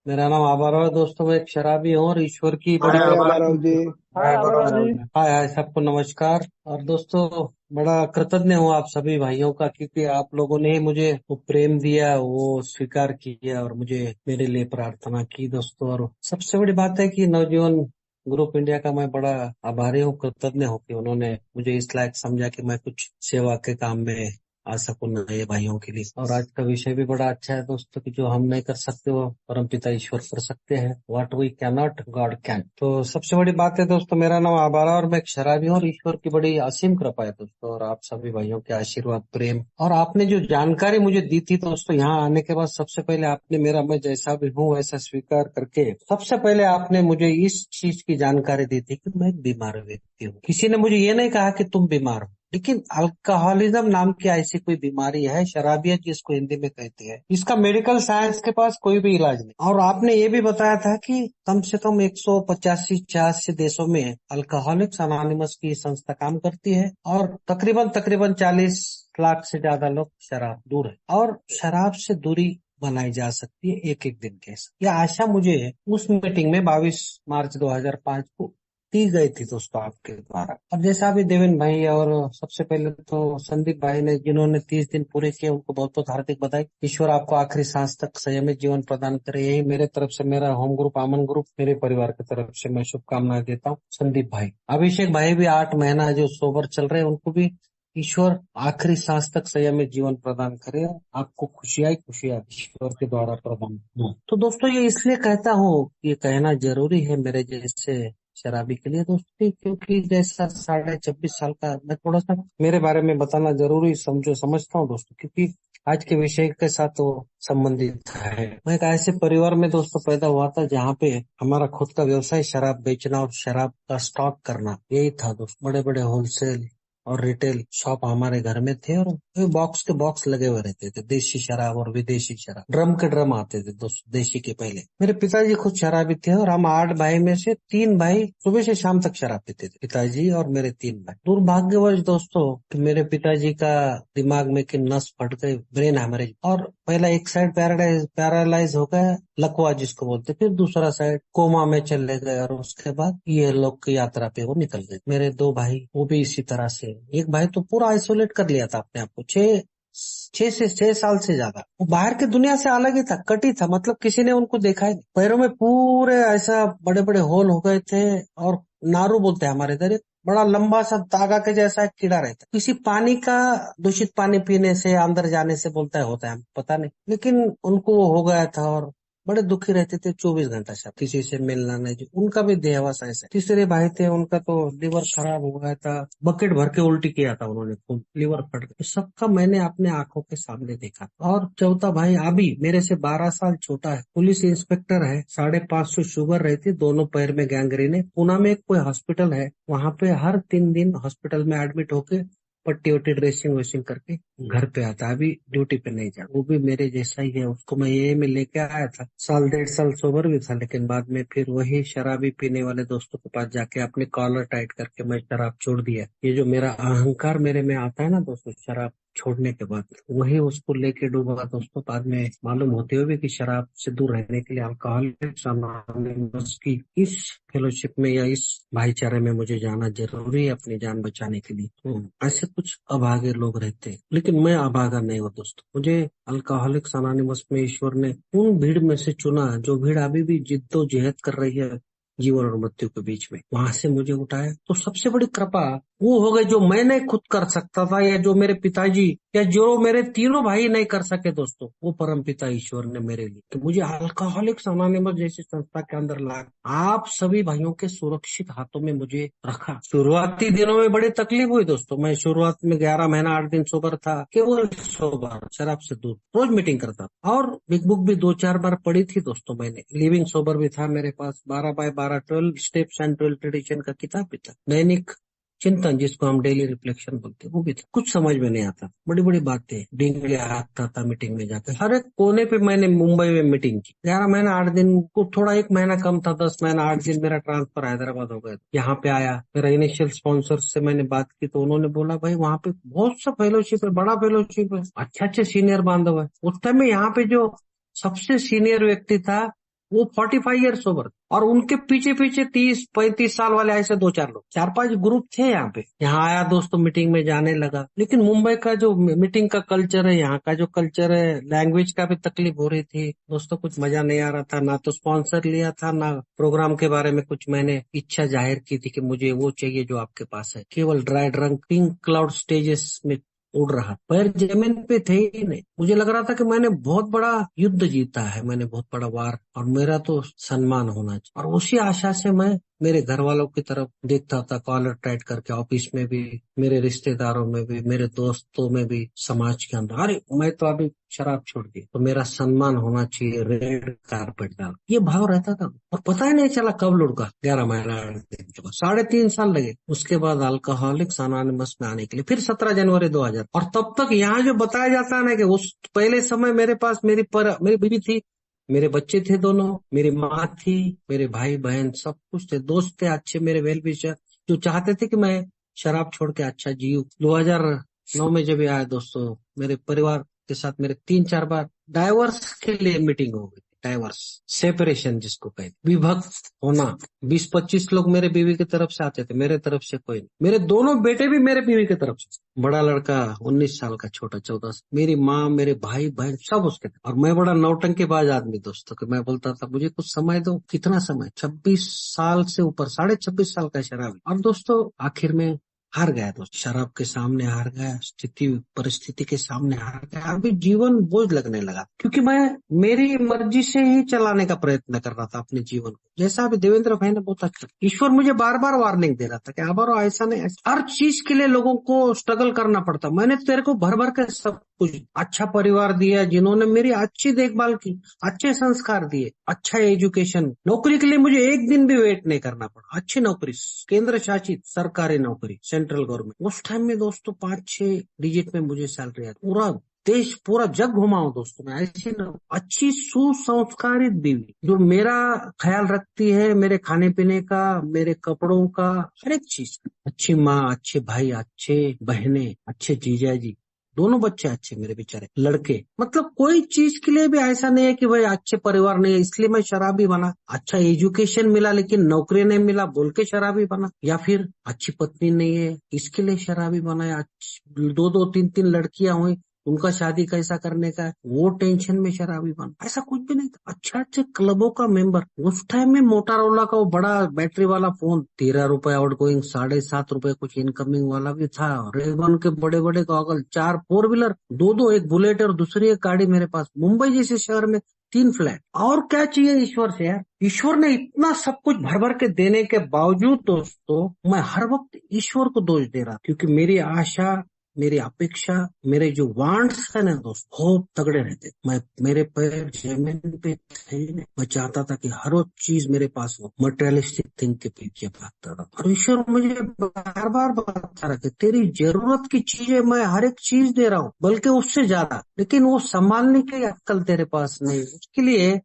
मेरा नाम आबाराव है दोस्तों। मैं एक शराबी हूँ और ईश्वर की बड़ी हाय अबाराव जी। हाय आवाराव जी। हाय हाय, सबको नमस्कार। और दोस्तों, बड़ा कृतज्ञ हूँ आप सभी भाइयों का, क्योंकि आप लोगों ने ही मुझे वो प्रेम दिया, वो स्वीकार किया और मुझे मेरे लिए प्रार्थना की दोस्तों। और सबसे बड़ी बात है कि नवजीवन ग्रुप इंडिया का मैं बड़ा आभारी हूँ, कृतज्ञ हूँ कि उन्होंने मुझे इस लायक समझा कि मैं कुछ सेवा के काम में आ सकूं नए भाइयों के लिए। और आज का विषय भी बड़ा अच्छा है दोस्तों, कि जो हम नहीं कर सकते वो परमपिता ईश्वर कर सकते हैं। What we can not God can. तो सबसे बड़ी बात है दोस्तों, मेरा नाम आबारा और मैं एक शराबी हूँ और ईश्वर की बड़ी असीम कृपा है दोस्तों, और आप सभी भाइयों के आशीर्वाद, प्रेम और आपने जो जानकारी मुझे दी थी दोस्तों, यहाँ आने के बाद सबसे पहले आपने मेरा, मैं जैसा भी हूँ वैसा स्वीकार करके, सबसे पहले आपने मुझे इस चीज की जानकारी दी थी कि मैं एक बीमार व्यक्ति हूँ। किसी ने मुझे ये नहीं कहा कि तुम बीमार हो, लेकिन अल्कोहलिज्म नाम की ऐसी कोई बीमारी है, शराबियत जिसको हिंदी में कहते हैं, इसका मेडिकल साइंस के पास कोई भी इलाज नहीं। और आपने ये भी बताया था कि कम से कम 185-86 देशों में अल्कोहलिक्स अनोनिमस की संस्था काम करती है और तकरीबन तकरीबन 40 लाख से ज्यादा लोग शराब दूर है, और शराब से दूरी बनाई जा सकती है एक एक दिन के साथ। यह आशा मुझे उस मीटिंग में 22 मार्च 2005 को दी गई थी दोस्तों आपके द्वारा। अब जैसा अभी देवेन भाई और सबसे पहले तो संदीप भाई ने, जिन्होंने 30 दिन पूरे किए, उनको बहुत बहुत हार्दिक बधाई। ईश्वर आपको आखिरी सांस तक संयमित जीवन प्रदान करे, यही मेरे तरफ से, मेरा होम ग्रुप आमन ग्रुप, मेरे परिवार की तरफ से मैं शुभकामनाएं देता हूँ। संदीप भाई, अभिषेक भाई भी 8 महीना जो सोबर चल रहे हैं, उनको भी ईश्वर आखिरी सांस तक संयमित जीवन प्रदान करे, आपको खुशियां ही खुशियां ईश्वर के द्वारा प्रदान हो। तो दोस्तों, ये इसलिए कहता हूँ, ये कहना जरूरी है मेरे जैसे शराबी के लिए दोस्तों, क्योंकि जैसा 26.5 साल का मैं, थोड़ा सा मेरे बारे में बताना जरूरी समझता हूँ दोस्तों, क्योंकि आज के विषय के साथ वो संबंधित है। मैं एक ऐसे परिवार में दोस्तों पैदा हुआ था जहाँ पे हमारा खुद का व्यवसाय शराब बेचना और शराब का स्टॉक करना यही था दोस्तों। बड़े बड़े होलसेल और रिटेल शॉप हमारे घर में थे, और बॉक्स के बॉक्स लगे हुए रहते थे, देशी शराब और विदेशी शराब, ड्रम के ड्रम आते थे दोस्तों देशी के। पहले मेरे पिताजी खुद शराबी थे, और हम 8 भाई में से 3 भाई सुबह से शाम तक शराब पीते थे, पिताजी और मेरे 3 भाई। दुर्भाग्यवश दोस्तों कि मेरे पिताजी का दिमाग में की नस फट गई, ब्रेन हैमरेज, और पहला एक साइड पैरालाइज हो गया, लकवा जिसको बोलते, फिर दूसरा साइड कोमा में चले गए, और उसके बाद ये लोग की यात्रा पे वो निकल गए। मेरे 2 भाई वो भी इसी तरह से, एक भाई तो पूरा आइसोलेट कर लिया था अपने आप को, 6 से 6 साल से ज्यादा वो बाहर की दुनिया से अलग ही था, कटी था, मतलब किसी ने उनको देखा ही नहीं। पैरों में पूरे ऐसा बड़े बड़े होल हो गए थे, और नारू बोलते हैं हमारे इधर, एक बड़ा लंबा सा तागा के जैसा एक कीड़ा रहता है, किसी पानी का दूषित पानी पीने से, अंदर जाने से बोलता है, होता है पता नहीं, लेकिन उनको वो हो गया था, और बड़े दुखी रहते थे 24 घंटा सब, किसी से मिलना नहीं। जो उनका भी देहावस ऐसा है। तीसरे भाई थे, उनका तो लिवर खराब हो गया था, बकेट भर के उल्टी किया था उन्होंने, खूब लिवर फट गया। तो सबका मैंने अपने आंखों के सामने देखा। और चौथा भाई अभी मेरे से 12 साल छोटा है, पुलिस इंस्पेक्टर है, 550 शुगर रहती, दोनों पैर में गैंग्रीन है। पुणे में एक कोई हॉस्पिटल है, वहां पे हर 3 दिन हॉस्पिटल में एडमिट होके पट्टी वट्टी ड्रेसिंग वेसिंग करके घर पे आता है। अभी ड्यूटी पे नहीं जा, वो भी मेरे जैसा ही है। उसको मैं ये में लेके आया था, 1.5 साल सोबर भी था, लेकिन बाद में फिर वही शराबी पीने वाले दोस्तों के पास जाके अपने कॉलर टाइट करके मैं शराब छोड़ दिया। ये जो मेरा अहंकार मेरे में आता है ना दोस्तों, शराब छोड़ने के बाद वही उसको लेके डूबा दोस्तों। बाद में मालूम होते हुए भी कि शराब से दूर रहने के लिए अल्कोहलिक्स अनोनिमस की इस फेलोशिप में या इस भाईचारे में मुझे जाना जरूरी है अपनी जान बचाने के लिए। तो ऐसे कुछ अभागे लोग रहते हैं, लेकिन मैं अभागा नहीं हूँ दोस्तों। मुझे अल्कोहलिक्स अनोनिमस में ईश्वर ने उन भीड़ में से चुना, जो भीड़ अभी भी जिद्दोजहद कर रही है जीवन और मृत्यु के बीच में, वहां से मुझे उठाया। तो सबसे बड़ी कृपा वो हो गई जो मैं नहीं खुद कर सकता था, या जो मेरे पिताजी या जो मेरे तीनों भाई नहीं कर सके दोस्तों, वो परम पिता ईश्वर ने मेरे लिए, कि मुझे अल्कोहलिक्स अनोनिमस जैसी संस्था के अंदर ला आप सभी भाइयों के सुरक्षित हाथों में मुझे रखा। शुरुआती दिनों में बड़ी तकलीफ हुई दोस्तों। मैं शुरुआत में 11 महीना 8 दिन सोबर था, केवल सोबर, शराब से दूर, रोज मीटिंग करता था, और बिग बुक भी 2-4 बार पढ़ी थी दोस्तों मैंने। लिविंग सोबर भी था मेरे पास, 12 बाय 12 12 स्टेप्स एंड 12 ट्रेडिशन का किताब भी था, दैनिक चिंतन जिसको हम डेली रिफ्लेक्शन बोलते हैं, वो भी था। कुछ समझ में नहीं आता, बड़ी बड़ी बातें डिंगले हाथता था मीटिंग में जाकर, हर एक कोने पे मैंने मुंबई में मीटिंग की। 11 महीना 8 दिन को थोड़ा 1 महीना कम था, 10 महीना 8 दिन मेरा ट्रांसफर हैदराबाद हो गया। यहाँ पे आया, मेरा इनिशियल स्पॉन्सर से मैंने बात की, तो उन्होंने बोला भाई वहाँ पे बहुत सा फेलोशिप है, बड़ा फेलोशिप है, अच्छे अच्छे सीनियर बांधव है। उस टाइम में यहाँ पे जो सबसे सीनियर व्यक्ति था वो 45 ईयर्स ओवर, और उनके पीछे पीछे 30-35 साल वाले ऐसे 2-4 लोग, 4-5 ग्रुप थे यहाँ पे। यहाँ आया दोस्तों, मीटिंग में जाने लगा। लेकिन मुंबई का जो मीटिंग का कल्चर है, यहाँ का जो कल्चर है, लैंग्वेज का भी तकलीफ हो रही थी दोस्तों, कुछ मजा नहीं आ रहा था। ना तो स्पॉन्सर लिया था, ना प्रोग्राम के बारे में कुछ मैंने इच्छा जाहिर की थी कि मुझे वो चाहिए जो आपके पास है। केवल dry drunk pink cloud stages में उड़ रहा, पैर जमीन पे थे ही नहीं। मुझे लग रहा था कि मैंने बहुत बड़ा युद्ध जीता है, मैंने बहुत बड़ा वार, और मेरा तो सम्मान होना चाहिए। और उसी आशा से मैं मेरे घर वालों की तरफ देखता था, कॉलर टाइट करके, ऑफिस में भी, मेरे रिश्तेदारों में भी, मेरे दोस्तों में भी, समाज के अंदर। अरे मैं तो अभी शराब छोड़ दी तो मेरा सम्मान होना चाहिए, रेड कारपेट डाल, ये भाव रहता था। और पता ही नहीं चला कब लुढ़का, 11 महीना देख चुका, 3.5 साल लगे। उसके बाद अल्कोहलिक्स अनोनिमस में आने के लिए फिर 17 जनवरी 2000। और तब तक यहाँ जो बताया जाता है ना कि उस पहले समय मेरे पास मेरी बीवी थी, मेरे बच्चे थे दोनों, मेरी माँ थी, मेरे भाई बहन सब कुछ थे, दोस्त थे अच्छे मेरे वेल विशर, जो चाहते थे कि मैं शराब छोड़ के अच्छा जीऊं। 2009 में जब ये आया दोस्तों, मेरे परिवार के साथ मेरे 3-4 बार डाइवर्स के लिए मीटिंग हो गई। डाइवर्स, सेपरेशन जिसको कहते, विभक्त होना। 20-25 लोग मेरे बीवी की तरफ से आते थे, मेरे तरफ से कोई नहीं। मेरे दोनों बेटे भी मेरे बीवी की तरफ से, बड़ा लड़का 19 साल का, छोटा 14। मेरी माँ, मेरे भाई बहन सब उसके थे। और मैं बड़ा नौटंकीबाज आदमी दोस्तों, कि मैं बोलता था मुझे कुछ समय दो। कितना समय? 26 साल से ऊपर, 26.5 साल का शराबी। और दोस्तों आखिर में हार गया दोस्त, शराब के सामने हार गया, स्थिति परिस्थिति के सामने हार गया। अभी जीवन बोझ लगने लगा, क्योंकि मैं मेरी मर्जी से ही चलाने का प्रयत्न कर रहा था अपने जीवन को। जैसा अभी देवेंद्र भाई ने बहुत अच्छा, ईश्वर मुझे बार बार वार्निंग दे रहा था कि अब ऐसा नहीं, हर चीज के लिए लोगों को स्ट्रगल करना पड़ता। मैंने तेरे को भर भर के सब कुछ, अच्छा परिवार दिया, जिन्होंने मेरी अच्छी देखभाल की, अच्छे संस्कार दिए, अच्छा एजुकेशन, नौकरी के लिए मुझे एक दिन भी वेट नहीं करना पड़ा, अच्छी नौकरी, केंद्र शासित सरकारी नौकरी, सेंट्रल गवर्नमेंट। उस टाइम में दोस्तों 5-6 डिजिट में मुझे सैलरी आती, पूरा देश, पूरा जग घुमाऊं दोस्तों मैं, ऐसी न अच्छी सुसंस्कारित बीवी जो मेरा ख्याल रखती है, मेरे खाने पीने का, मेरे कपड़ों का, हर एक चीज। अच्छी माँ, अच्छे भाई, अच्छे बहनें, अच्छे जीजाजी, दोनों बच्चे अच्छे मेरे बेचारे लड़के। मतलब कोई चीज के लिए भी ऐसा नहीं है कि भाई अच्छे परिवार नहीं है इसलिए मैं शराबी बना, अच्छा एजुकेशन मिला लेकिन नौकरी नहीं मिला बोल के शराबी बना, या फिर अच्छी पत्नी नहीं है इसके लिए शराबी बना, या 2-2, 3-3 लड़कियां हुई, उनका शादी कैसा करने का है, वो टेंशन में शराबी बना। ऐसा कुछ भी नहीं था, अच्छा अच्छे क्लबों का मेंबर। उस टाइम में मोटरोला का वो बड़ा बैटरी वाला फोन, 13 रुपए आउट गोइंग, 7.5 रुपए कुछ इनकमिंग वाला भी था। रेबन के बड़े बड़े गॉगल, 4 4 व्हीलर, दो एक बुलेट और दूसरी एक गाड़ी मेरे पास, मुंबई जैसे शहर में 3 फ्लैट। और क्या चाहिए ईश्वर से यार? ईश्वर ने इतना सब कुछ भर भर के देने के बावजूद दोस्तों मैं हर वक्त ईश्वर को दोष दे रहा, क्योंकि मेरी आशा, मेरी अपेक्षा, मेरे जो वांट्स है ना दोस्त, बहुत तगड़े रहते। मेरे पैर जमीन पे थे ही नहीं। मैं चाहता था कि हर वो चीज मेरे पास हो, मटेरियलिस्टिक थिंग के पीछे भागता था। और ईश्वर मुझे बार बार बताता रहा कि तेरी जरूरत की चीजें मैं हर एक चीज दे रहा हूँ, बल्कि उससे ज्यादा, लेकिन वो संभालने की अक्कल तेरे पास नहीं। उसके लिए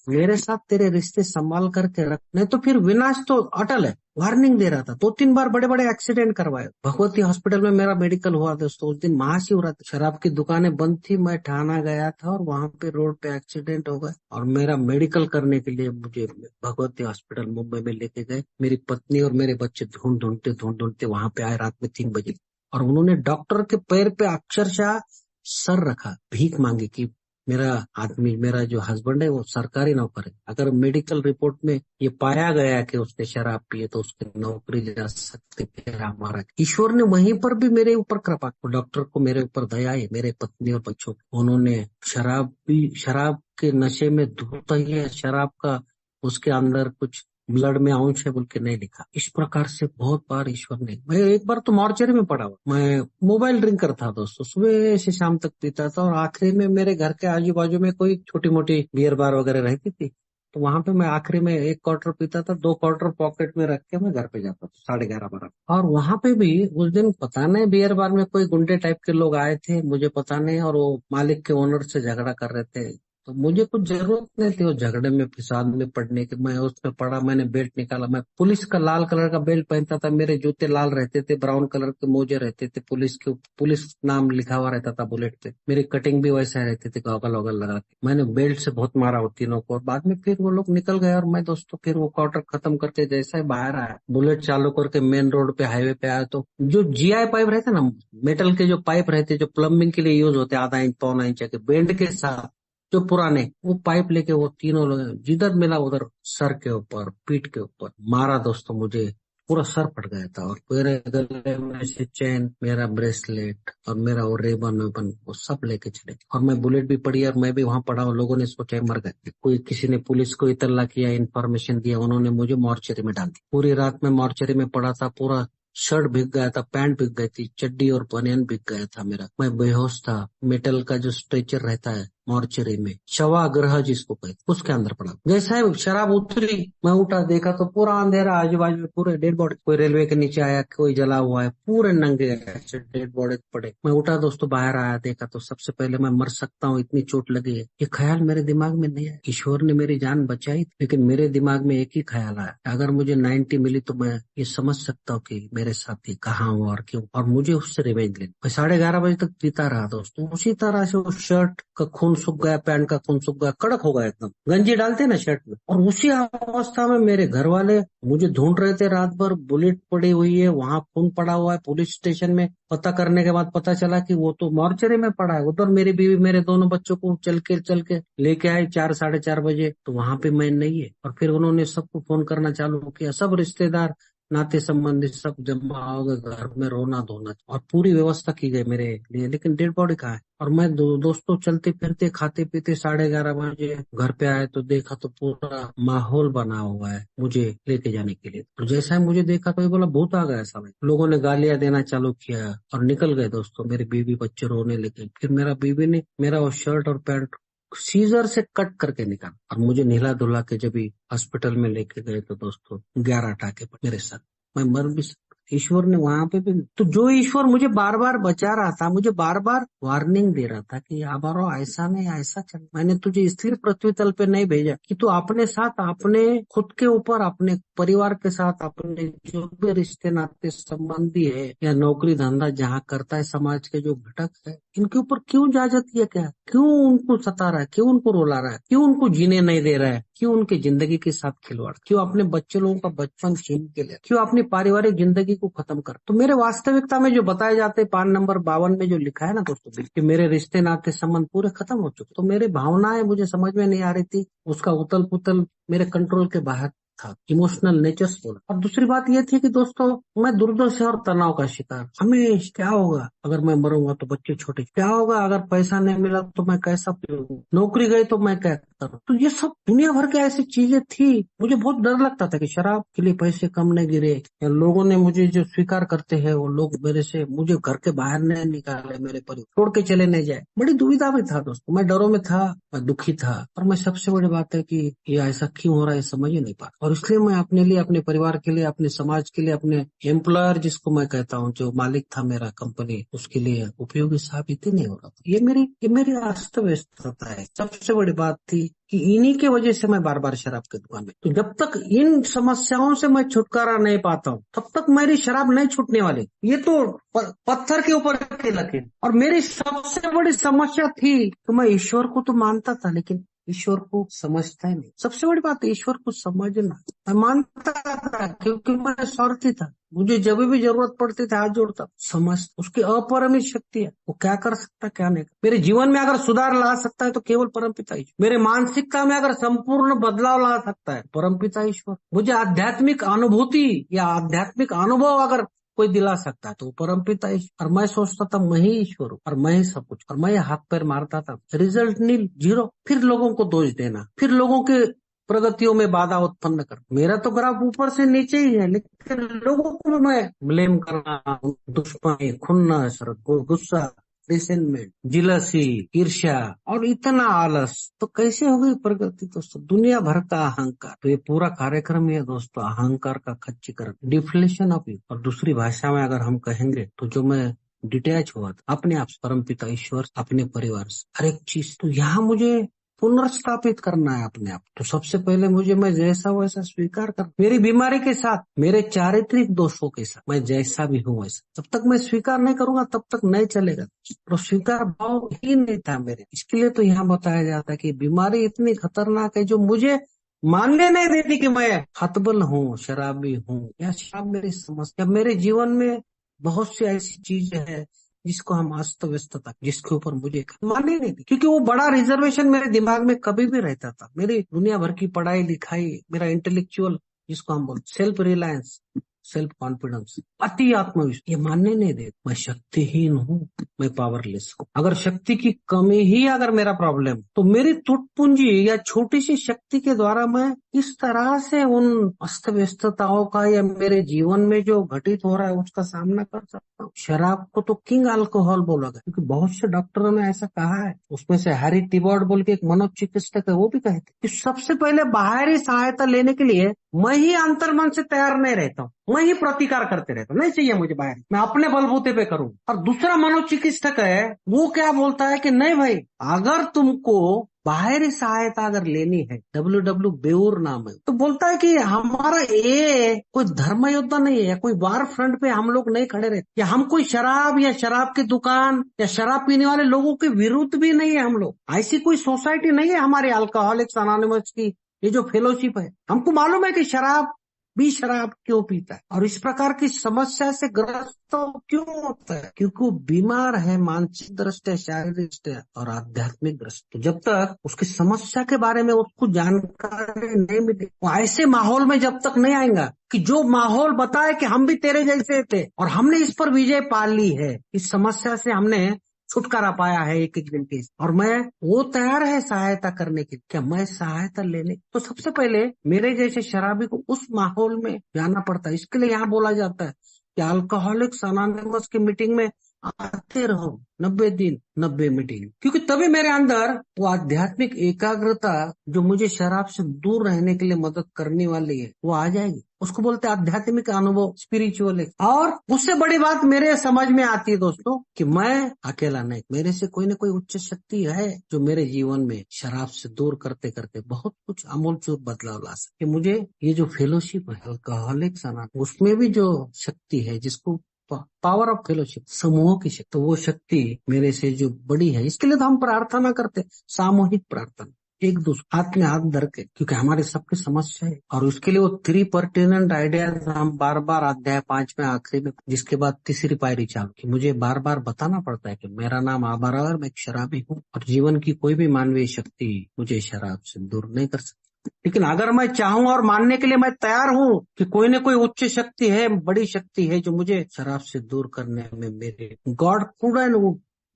मेरे साथ तेरे रिश्ते संभाल करके रख, नहीं तो फिर विनाश तो अटल है। वार्निंग दे रहा था। 2-3 बार बड़े बड़े एक्सीडेंट करवाए। भगवती हॉस्पिटल में मेरा मेडिकल हुआ दोस्तों, उस दिन महाशिवरात्रि, शराब की दुकानें बंद थी, मैं ठाना गया था और वहां पे रोड पे एक्सीडेंट हो गया, और मेरा मेडिकल करने के लिए मुझे भगवती हॉस्पिटल मुंबई में लेके गए। मेरी पत्नी और मेरे बच्चे ढूंढ ढूंढते वहां पे आए रात में 3 बजे, और उन्होंने डॉक्टर के पैर पे अक्षरशः सर रखा, भीख मांगी कि मेरा आदमी, मेरा जो हस्बैंड है वो सरकारी नौकर है, अगर मेडिकल रिपोर्ट में ये पाया गया कि उसने शराब पी तो उसकी नौकरी जा सकती, फिर हमारा। ईश्वर ने वहीं पर भी मेरे ऊपर कृपा, डॉक्टर को मेरे ऊपर दया है, मेरे पत्नी और बच्चों को। उन्होंने शराब के नशे में धुत ही है, शराब का उसके अंदर कुछ ब्लड में अंश है बोल के नहीं लिखा। इस प्रकार से बहुत बार ईश्वर ने, मैं एक बार तो मॉर्चरी में पड़ा हुआ, मैं मोबाइल ड्रिंकर था दोस्तों, सुबह से शाम तक पीता था, और आखिरी में मेरे घर के आजू बाजू में कोई छोटी मोटी बियर बार वगैरह रहती थी, तो वहां पे मैं आखिरी में 1 क्वार्टर पीता था, 2 क्वार्टर पॉकेट में रख के मैं घर पे जाता था 11:30-12। और वहां पे भी उस दिन पता नहीं बियर बार में कोई गुंडे टाइप के लोग आए थे, मुझे पता नहीं, और वो मालिक के ओनर से झगड़ा कर रहे थे, तो मुझे कुछ जरूरत नहीं थी वो झगड़े में फिसाद में पड़ने की। मैं उसमें पड़ा, मैंने बेल्ट निकाला, मैं पुलिस का लाल कलर का बेल्ट पहनता था, मेरे जूते लाल रहते थे, ब्राउन कलर के मोजे रहते थे, पुलिस नाम लिखा हुआ रहता था बुलेट पे, मेरी कटिंग भी वैसा रहती थी, गॉगल वॉगल लगा के। मैंने बेल्ट से बहुत मारा वो तीनों को, और बाद में फिर वो लोग निकल गए, और मैं दोस्तों फिर वो क्वार्टर खत्म करके जैसा ही बाहर आया, बुलेट चालू करके मेन रोड पे हाईवे पे आया, तो जो जीआई पाइप रहते ना, मेटल के जो पाइप रहते जो प्लम्बिंग के लिए यूज होते, आधा इंच पौना इंच के बेंड के साथ, जो पुराने, वो पाइप लेके वो तीनों लोग जिधर मिला उधर सर के ऊपर पीठ के ऊपर मारा दोस्तों। मुझे पूरा सर फट गया था, और मेरे गले में से चेन, मेरा ब्रेसलेट और मेरा वो रेबन वेबन वो सब लेके चले, और मैं बुलेट भी पड़ी और मैं भी वहां पड़ा हूँ। लोगों ने सोचा मर गए, कोई किसी ने पुलिस को इतला किया, इन्फॉर्मेशन दिया, उन्होंने मुझे मॉर्चरी में डाल दी। पूरी रात में मॉर्चरी में पड़ा था, पूरा शर्ट भीग गया था, पैंट भीग गई थी, चड्डी और बनियान भीग गया था मेरा। मैं बेहोश था, मेटल का जो स्ट्रेचर रहता है मॉर्चरी में, शवाग्रह जिसको कहते, उसके अंदर पड़ा। जैसा ही शराब उतरी, मैं उठा, देखा तो पूरा अंधेरा, आजू बाजू में पूरे डेड बॉडी, कोई रेलवे के नीचे आया, कोई जला हुआ है, पूरे नंगे ऐसे डेड बॉडी पड़े। मैं उठा दोस्तों, बाहर आया, देखा तो सबसे पहले मैं मर सकता हूँ, इतनी चोट लगी है, ये ख्याल मेरे दिमाग में नहीं आया। ईश्वर ने मेरी जान बचाई, लेकिन मेरे दिमाग में एक ही ख्याल आया, अगर मुझे 90 मिली तो मैं ये समझ सकता हूँ कि मेरे साथी कहाँ हुआ और क्यों, और मुझे उससे रिवेंज लेना। मैं 11:30 बजे तक पीता रहा दोस्तों, उसी तरह से वो शर्ट का खून सूख गया, पैंट का खून सूख गया, कड़क हो गया एकदम, गंजी डालते ना शर्ट में। और उसी अवस्था में मेरे घर वाले मुझे ढूंढ रहे थे रात भर, बुलेट पड़ी हुई है, वहां खून पड़ा हुआ है। पुलिस स्टेशन में पता करने के बाद पता चला कि वो तो मॉर्चरी में पड़ा है। उधर मेरी बीवी मेरे दोनों बच्चों को चल के लेके आई 4 साढ़े 4 बजे, तो वहां पे मैं नहीं है। और फिर उन्होंने सबको फोन करना चालू किया, सब रिश्तेदार नाते संबंधी सब जमा हो गए, घर में रोना धोना, और पूरी व्यवस्था की गई मेरे लिए, लेकिन डेड बॉडी कहाँ है। और मैं दोस्तों चलते फिरते खाते पीते 11:30 बजे घर पे आए, तो देखा तो पूरा माहौल बना हुआ है मुझे लेके जाने के लिए। तो जैसा ही मुझे देखा तो ये बोला भूत आ गया सामने, लोगों ने गालियां देना चालू किया और निकल गए दोस्तों। मेरी बीवी बच्चे रोने लगे, फिर मेरा बीवी ने मेरा वो शर्ट और पैंट सीजर से कट करके निकाला, और मुझे नीला धुला के जब हॉस्पिटल में लेके गए तो दोस्तों 11 टाके पड़े मेरे साथ। मैं मर भी सकता, ईश्वर ने वहां पे भी, तो जो ईश्वर मुझे बार बार बचा रहा था, मुझे बार बार वार्निंग दे रहा था कि याबारो ऐसा नहीं, ऐसा चल, मैंने तुझे इसलिए पृथ्वी तल पे नहीं भेजा कि तू अपने साथ, अपने खुद के ऊपर, अपने परिवार के साथ, अपने जो भी रिश्ते नाते संबंधी है या नौकरी धंधा जहाँ करता है, समाज के जो घटक है, इनके ऊपर क्यों इजाजत ये, क्या क्यों उनको सता रहा है, क्यों उनको रुला रहा है, क्यों उनको जीने नहीं दे रहा है, क्यों उनकी जिंदगी के साथ खिलवाड़, क्यों अपने बच्चे लोगों का बचपन छीन के लिए, क्यों अपनी पारिवारिक जिंदगी को खत्म कर। तो मेरे वास्तविकता में जो बताए जाते, पान नंबर 52 में जो लिखा है ना दोस्तों कि मेरे रिश्ते नाते संबंध पूरे खत्म हो चुके, तो मेरी भावनाएं मुझे समझ में नहीं आ रही थी, उसका उतल पुतल मेरे कंट्रोल के बाहर था, इमोशनल नेचर बोला। और दूसरी बात यह थी कि दोस्तों मैं दुर्दशा और तनाव का शिकार, हमें क्या होगा अगर मैं मरूंगा तो बच्चे छोटे, क्या होगा अगर पैसा नहीं मिला तो मैं कैसा पीऊंगा, नौकरी गई तो मैं क्या करूं। तो ये सब दुनिया भर की ऐसी चीजें थी। मुझे बहुत डर लगता था कि शराब के लिए पैसे कम नहीं गिरे, या लोगों ने मुझे जो स्वीकार करते हैं वो लोग मेरे से, मुझे घर के बाहर नहीं निकाले, मेरे परिवार छोड़ के चले नहीं जाए। बड़ी दुविधा में था दोस्तों, मैं डरों में था, मैं दुखी था। और मैं सबसे बड़ी बात है कि ये ऐसा क्यों हो रहा है समझ ही नहीं पा, और इसलिए मैं अपने लिए, अपने परिवार के लिए, अपने समाज के लिए, अपने एम्प्लॉयर जिसको मैं कहता हूँ, जो मालिक था मेरा कंपनी, उसके लिए उपयोगी साबित ही नहीं हो रहा था। ये मेरी अस्त व्यस्तता है। सबसे बड़ी बात थी कि इन्हीं के वजह से मैं बार बार शराब की दुकान में, तो जब तक इन समस्याओं से मैं छुटकारा नहीं पाता हूँ तब तक मेरी शराब नहीं छूटने वाली। ये तो पत्थर के ऊपर की लकीर। और मेरी सबसे बड़ी समस्या थी तो मैं ईश्वर को तो मानता था, लेकिन ईश्वर को समझता ही नहीं। सबसे बड़ी बात है ईश्वर को समझना। मैं मानता था क्योंकि मैं स्वार्थी था, मुझे जब भी जरूरत पड़ती थी हाथ जोड़ता। समझ उसकी अपरिमित शक्ति है, वो क्या कर सकता क्या नहीं। मेरे जीवन में अगर सुधार ला सकता है तो केवल परमपिता ईश्वर। मेरे मानसिकता में अगर संपूर्ण बदलाव ला सकता है परमपिता ईश्वर। मुझे आध्यात्मिक अनुभूति या आध्यात्मिक अनुभव अगर कोई दिला सकता है तो परमपिता ईश्वर। और मैं सोचता था मैं ही ईश्वर हूँ और मैं ही सब कुछ, और मैं हाथ पैर मारता था, रिजल्ट नील, जीरो। फिर लोगों को दोष देना, फिर लोगों के प्रगतियों में बाधा उत्पन्न कर। मेरा तो ग्राफ ऊपर से नीचे ही है, लेकिन लोगों को मैं ब्लेम करना, दुश्मनी, खुन्नस, गुस्सा, रिसेंटमेंट, जिलसी, ईर्ष्या और इतना आलस, तो कैसे होगी प्रगति दोस्तों। दुनिया भर का अहंकार। तो ये पूरा कार्यक्रम है दोस्तों अहंकार का खच्चीकरण, डिफ्लेशन ऑफ यू। और दूसरी भाषा में अगर हम कहेंगे तो जो मैं डिटैच हुआ था अपने आप से, परमपिता ईश्वर, अपने परिवार से, हर एक चीज। तो यहाँ मुझे पुनर्स्थापित करना है अपने आप। तो सबसे पहले मुझे मैं जैसा हूँ वैसा स्वीकार कर, मेरी बीमारी के साथ, मेरे चारित्रिक दोषों के साथ, मैं जैसा भी हूँ वैसा। जब तक मैं स्वीकार नहीं करूंगा तब तक नहीं चलेगा। तो स्वीकार भाव ही नहीं था मेरे। इसके लिए तो यहाँ बताया जाता है कि बीमारी इतनी खतरनाक है जो मुझे मानने नहीं देती कि मैं हतबल हूँ, शराबी हूँ, या शराब मेरी समस्या। मेरे जीवन में बहुत सी ऐसी चीजें हैं जिसको हम अस्त व्यस्तता, जिसके ऊपर मुझे मानने नहीं थी, क्योंकि वो बड़ा रिजर्वेशन मेरे दिमाग में कभी भी रहता था। मेरी दुनिया भर की पढ़ाई लिखाई, मेरा इंटेलेक्चुअल, जिसको हम बोलते सेल्फ रिलायंस, सेल्फ कॉन्फिडेंस, अति आत्मविश्वास, ये मानने नहीं दे। मैं शक्तिहीन हूँ, मैं पावरलेस हूँ। अगर शक्ति की कमी ही अगर मेरा प्रॉब्लम, तो मेरी टूटपूंजी या छोटी सी शक्ति के द्वारा मैं इस तरह से उन अस्त व्यस्तताओं का या मेरे जीवन में जो घटित हो रहा है उसका सामना कर सकता हूँ। शराब को तो किंग अल्कोहल बोला गया, क्योंकि बहुत से डॉक्टरों ने ऐसा कहा है। उसमें से हैरी टिबॉट बोल के एक मनोचिकित्सक है, वो भी कहते हैं कि सबसे पहले बाहरी सहायता लेने के लिए मैं ही अंतर्मन से तैयार नहीं रहता हूँ, मैं ही प्रतिकार करते रहता हूँ, नहीं चाहिए मुझे बाहर, मैं अपने बलबूते पे करूँ। और दूसरा मनोचिकित्सक है, वो क्या बोलता है कि नहीं भाई, अगर तुमको बाहरी सहायता अगर लेनी है, डब्ल्यू बेऊर नाम है, तो बोलता है कि हमारा ये कोई धर्म योद्धा नहीं है, या कोई वार फ्रंट पे हम लोग नहीं खड़े रहते, या हम कोई शराब या शराब की दुकान या शराब पीने वाले लोगों के विरुद्ध भी नहीं है। हम लोग ऐसी कोई सोसाइटी नहीं है हमारी अल्कोहलिक्स अनोनिमस की, ये जो फेलोशिप है। हमको मालूम है कि शराब भी शराब क्यों पीता है और इस प्रकार की समस्या से ग्रस्त तो क्यों होता है, क्योंकि वो बीमार है, मानसिक दृष्टि, शारीरिक दृष्टि और आध्यात्मिक दृष्टि। तो जब तक उसकी समस्या के बारे में उसको जानकारी नहीं मिले, वो ऐसे माहौल में जब तक नहीं आएगा कि जो माहौल बताए कि हम भी तेरे जैसे थे और हमने इस पर विजय पा ली है, इस समस्या से हमने छुटकारा पाया है एक एक दिन के, और मैं वो तैयार है सहायता करने के, क्या मैं सहायता लेने, तो सबसे पहले मेरे जैसे शराबी को उस माहौल में जाना पड़ता है। इसके लिए यहाँ बोला जाता है कि अल्कोहलिक्स अनोनिमस की मीटिंग में आते रहो, 90 दिन 90 मीटिंग, क्योंकि तभी मेरे अंदर वो आध्यात्मिक एकाग्रता जो मुझे शराब से दूर रहने के लिए मदद करने वाली है वो आ जाएगी। उसको बोलते हैं आध्यात्मिक अनुभव, स्पिरिचुअल। और उससे बड़ी बात मेरे समझ में आती है दोस्तों कि मैं अकेला नहीं, मेरे से कोई न कोई उच्च शक्ति है जो मेरे जीवन में शराब से दूर करते करते बहुत कुछ आमूलचूल बदलाव ला सके। मुझे ये जो फेलोशिप है अल्कोहलिक्स अनोनिमस, उसमें भी जो शक्ति है जिसको पावर ऑफ फेलोशिप, समूहों की शक्ति, तो वो शक्ति मेरे से जो बड़ी है, इसके लिए तो हम प्रार्थना करते, सामूहिक प्रार्थना, एक दूसरे हाथ में हाथ धर के, क्योंकि हमारे सबकी समस्या है। और उसके लिए वो 3 पर्टिनेंट आइडियाज हम बार बार अध्याय 5 में आखिरी में, जिसके बाद तीसरी पायरी चालू की, मुझे बार बार बताना पड़ता है कि मेरा नाम आबारावर, मैं एक शराबी हूँ और जीवन की कोई भी मानवीय शक्ति मुझे शराब से दूर नहीं कर सकती। लेकिन अगर मैं चाहूँ और मानने के लिए मैं तैयार हूँ कि कोई न कोई उच्च शक्ति है, बड़ी शक्ति है जो मुझे शराब से दूर करने में, मेरे God could and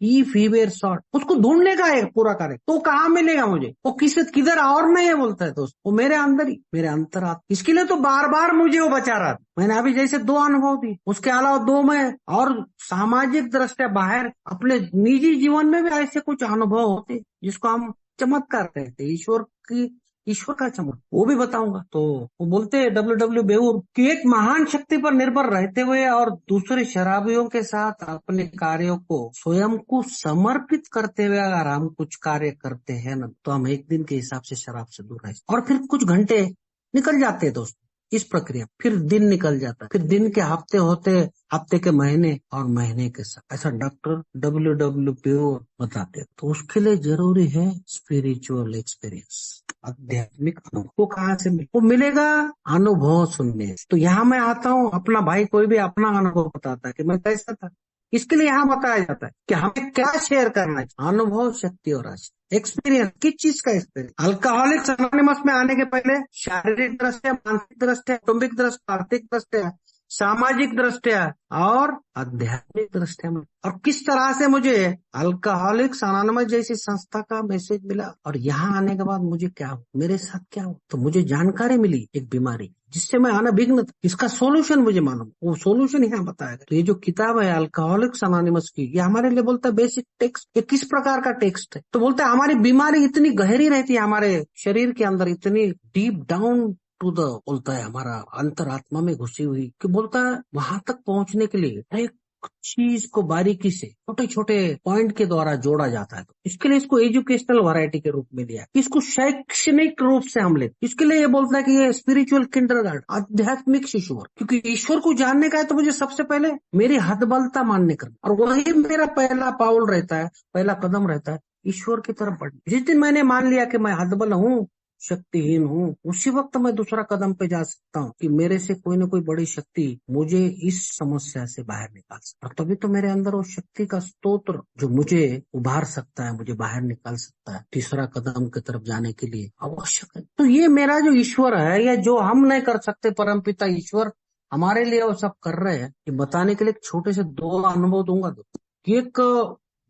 if he were sought, उसको ढूंढने का है पूरा कार्य, तो कहाँ मिलेगा मुझे, वो किधर और नहीं है बोलता है दोस्त, वो मेरे अंदर ही, मेरे अंतरात्मा। इसके लिए तो बार बार मुझे वो बचा रहा था। मैंने अभी जैसे 2 अनुभव दिए, उसके अलावा 2 में और सामाजिक दृष्टि बाहर अपने निजी जीवन में भी ऐसे कुछ अनुभव होते जिसको हम चमत्कार कहते हैं, ईश्वर का चमत्कार, वो भी बताऊंगा। तो वो बोलते हैं डब्ल्यू बेऊर कि एक महान शक्ति पर निर्भर रहते हुए और दूसरे शराबियों के साथ अपने कार्यों को स्वयं को समर्पित करते हुए अगर हम कुछ कार्य करते हैं ना, तो हम एक दिन के हिसाब से शराब से दूर रह, और फिर कुछ घंटे निकल जाते हैं दोस्तों इस प्रक्रिया, फिर दिन निकल जाता है, फिर दिन के हफ्ते होते, हफ्ते के महीने और महीने के साथ, ऐसा डॉक्टर डब्ल्यू बेऊर बताते हैं। तो उसके लिए जरूरी है स्पिरिचुअल एक्सपीरियंस, आध्यात्मिक अनुभव। वो कहाँ से वो मिलेगा? अनुभव सुनने से। तो यहाँ मैं आता हूँ, अपना भाई कोई भी अपना अनुभव बताता है कि मैं कैसा था, इसके लिए यहाँ बताया जाता है कि हमें क्या शेयर करना है, अनुभव, शक्ति और आशा, एक्सपीरियंस। किस चीज का एक्सपीरियंस? अल्कोहलिक्स अनोनिमस में आने के पहले शारीरिक दृष्टया, मानसिक दृष्टया, कौटुंबिक दृष्टया, आर्थिक दृष्टया, सामाजिक दृष्टया और आध्यात्मिक दृष्टया में, और किस तरह से मुझे अल्कोहलिक्स अनोनिमस जैसी संस्था का मैसेज मिला, और यहाँ आने के बाद मुझे क्या हो, मेरे साथ क्या हो, तो मुझे जानकारी मिली एक बीमारी जिससे मैं अनभिज्ञ था, इसका सोल्यूशन मुझे मालूम, वो सोल्यूशन यहाँ बताया गया। तो ये जो किताब है अल्कोहलिक्स अनोनिमस की, ये हमारे लिए बोलता है बेसिक टेक्स्ट। ये किस प्रकार का टेक्स्ट है? तो बोलता है हमारी बीमारी इतनी गहरी रहती है हमारे शरीर के अंदर, इतनी डीप डाउन टू द, बोलता है हमारा अंतरात्मा में घुसी हुई, कि बोलता है वहां तक पहुंचने के लिए एक चीज को बारीकी से छोटे छोटे पॉइंट के द्वारा जोड़ा जाता है। तो इसके लिए इसको एजुकेशनल वैरायटी के रूप में लिया, इसको शैक्षणिक रूप से हम लेते। इसके लिए ये बोलता है कि ये स्पिरिचुअल किंडरगार्टन, आध्यात्मिक ईश्वर, क्योंकि ईश्वर को जानने का है तो मुझे सबसे पहले मेरी हतबलता मानने का, और वही मेरा पहला पाउल रहता है, पहला कदम रहता है ईश्वर की तरफ बढ़ने। जिस दिन मैंने मान लिया कि मैं हतबल हूँ, शक्तिहीन हूँ, उसी वक्त मैं दूसरा कदम पे जा सकता हूँ कि मेरे से कोई न कोई बड़ी शक्ति मुझे इस समस्या से बाहर निकाल सकता है। तभी तो मेरे अंदर वो शक्ति का स्तोत्र जो मुझे उभार सकता है, मुझे बाहर निकाल सकता है, तीसरा कदम की तरफ जाने के लिए आवश्यक है। तो ये मेरा जो ईश्वर है, या जो हम नहीं कर सकते, परमपिता ईश्वर हमारे लिए वो सब कर रहे हैं। ये बताने के लिए एक छोटे से दो अनुभव दूंगा। एक